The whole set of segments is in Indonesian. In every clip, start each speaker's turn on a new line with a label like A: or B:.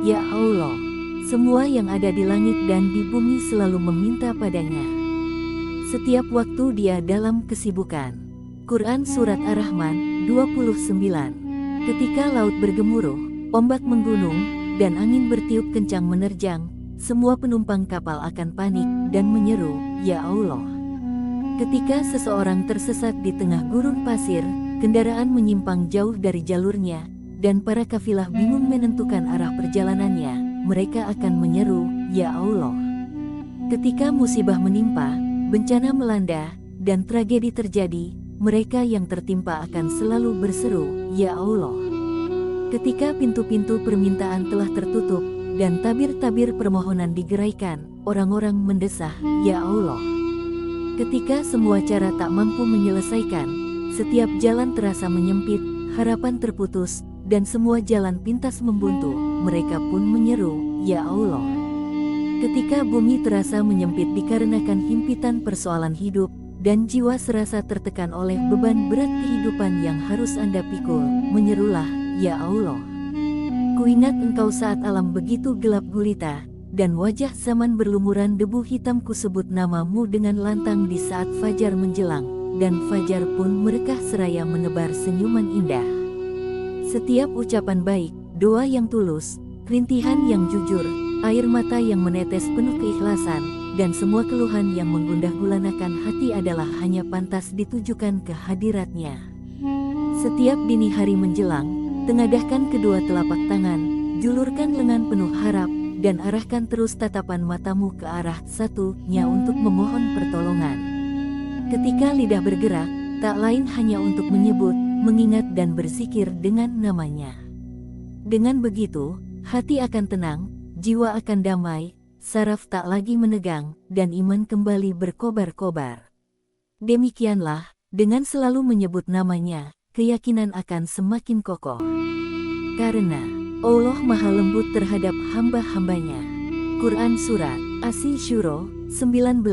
A: Ya Allah, semua yang ada di langit dan di bumi selalu meminta padanya. Setiap waktu dia dalam kesibukan. Quran Surat Ar-Rahman 29. Ketika laut bergemuruh, ombak menggunung, dan angin bertiup kencang menerjang, semua penumpang kapal akan panik dan menyeru, "Ya Allah!" Ketika seseorang tersesat di tengah gurun pasir, kendaraan menyimpang jauh dari jalurnya, dan para kafilah bingung menentukan arah perjalanannya, mereka akan menyeru, "Ya Allah!" Ketika musibah menimpa, bencana melanda, dan tragedi terjadi, mereka yang tertimpa akan selalu berseru, "Ya Allah!" Ketika pintu-pintu permintaan telah tertutup, dan tabir-tabir permohonan digeraikan, orang-orang mendesah, "Ya Allah!" Ketika semua cara tak mampu menyelesaikan, setiap jalan terasa menyempit, harapan terputus, dan semua jalan pintas membuntu, mereka pun menyeru, "Ya Allah!" Ketika bumi terasa menyempit dikarenakan himpitan persoalan hidup, dan jiwa serasa tertekan oleh beban berat kehidupan yang harus Anda pikul, menyerulah, "Ya Allah!" Kuingat engkau saat alam begitu gelap gulita, dan wajah zaman berlumuran debu hitam, kusebut namamu dengan lantang di saat fajar menjelang, dan fajar pun merekah seraya menebar senyuman indah. Setiap ucapan baik, doa yang tulus, rintihan yang jujur, air mata yang menetes penuh keikhlasan, dan semua keluhan yang menggundah gulanakan hati adalah hanya pantas ditujukan ke hadiratnya. Setiap dini hari menjelang, tengadahkan kedua telapak tangan, julurkan lengan penuh harap, dan arahkan terus tatapan matamu ke arah satunya untuk memohon pertolongan. Ketika lidah bergerak, tak lain hanya untuk menyebut, mengingat dan berzikir dengan namanya. Dengan begitu, hati akan tenang, jiwa akan damai, saraf tak lagi menegang, dan iman kembali berkobar-kobar. Demikianlah, dengan selalu menyebut namanya, keyakinan akan semakin kokoh. Karena Allah Maha Lembut terhadap hamba-hambanya. Quran Surat Asy-Syura 19.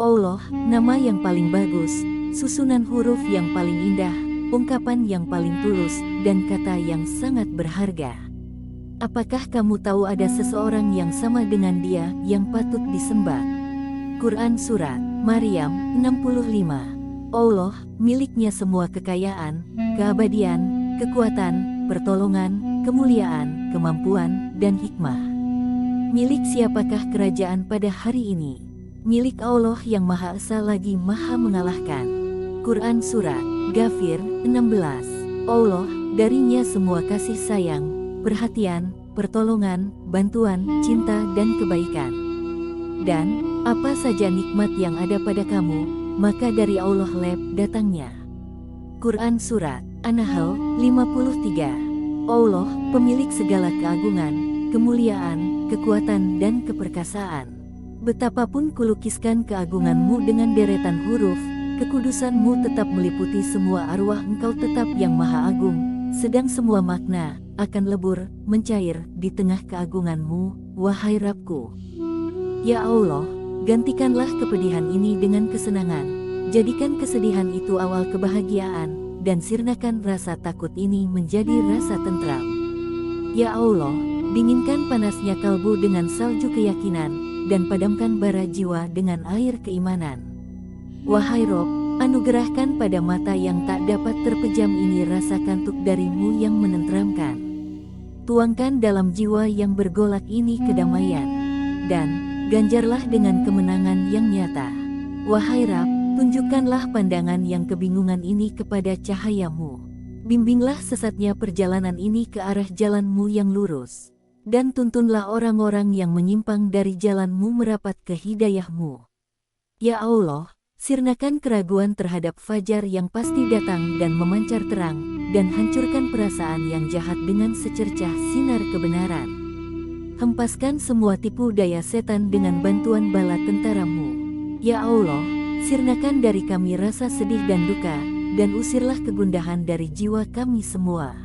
A: Allah, nama yang paling bagus, susunan huruf yang paling indah, ungkapan yang paling tulus, dan kata yang sangat berharga. Apakah kamu tahu ada seseorang yang sama dengan dia yang patut disembah? Quran Surat Maryam 65. Allah, miliknya semua kekayaan, keabadian, kekuatan, pertolongan, kemuliaan, kemampuan, dan hikmah. Milik siapakah kerajaan pada hari ini? Milik Allah yang Maha Esa lagi Maha Mengalahkan. Quran Surat Ghafir 16. Allah, darinya semua kasih sayang, perhatian, pertolongan, bantuan, cinta, dan kebaikan. Dan, apa saja nikmat yang ada pada kamu, maka dari Allah datangnya. Quran Surat An-Nahl 53. Allah, pemilik segala keagungan, kemuliaan, kekuatan, dan keperkasaan. Betapapun kulukiskan keagunganmu dengan deretan huruf, kekudusanmu tetap meliputi semua arwah, engkau tetap yang Maha Agung, sedang semua makna akan lebur, mencair di tengah keagunganmu, wahai Rabbku. Ya Allah, gantikanlah kepedihan ini dengan kesenangan, jadikan kesedihan itu awal kebahagiaan, dan sirnakan rasa takut ini menjadi rasa tentram. Ya Allah, dinginkan panasnya kalbu dengan salju keyakinan, dan padamkan bara jiwa dengan air keimanan. Wahai Rob, anugerahkan pada mata yang tak dapat terpejam ini rasa kantuk darimu yang menenteramkan. Tuangkan dalam jiwa yang bergolak ini kedamaian, dan ganjarlah dengan kemenangan yang nyata. Wahai Rab, tunjukkanlah pandangan yang kebingungan ini kepada cahayamu. Bimbinglah sesatnya perjalanan ini ke arah jalanmu yang lurus. Dan tuntunlah orang-orang yang menyimpang dari jalanmu merapat ke hidayahmu. Ya Allah, sirnakan keraguan terhadap fajar yang pasti datang dan memancar terang, dan hancurkan perasaan yang jahat dengan secercah sinar kebenaran. Hempaskan semua tipu daya setan dengan bantuan bala tentaramu. Ya Allah, sirnakan dari kami rasa sedih dan duka, dan usirlah kegundahan dari jiwa kami semua.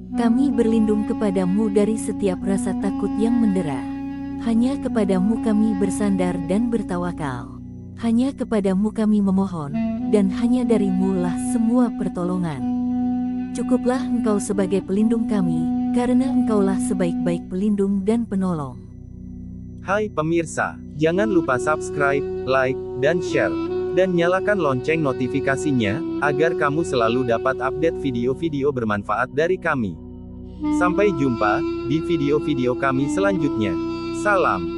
A: Kami berlindung kepadamu dari setiap rasa takut yang mendera. Hanya kepadamu kami bersandar dan bertawakal. Hanya kepadamu kami memohon, dan hanya darimu lah semua pertolongan. Cukuplah engkau sebagai pelindung kami, karena Engkaulah sebaik-baik pelindung dan penolong.
B: Hai pemirsa, jangan lupa subscribe, like, dan share. Dan nyalakan lonceng notifikasinya, agar kamu selalu dapat update video-video bermanfaat dari kami. Sampai jumpa di video-video kami selanjutnya. Salam.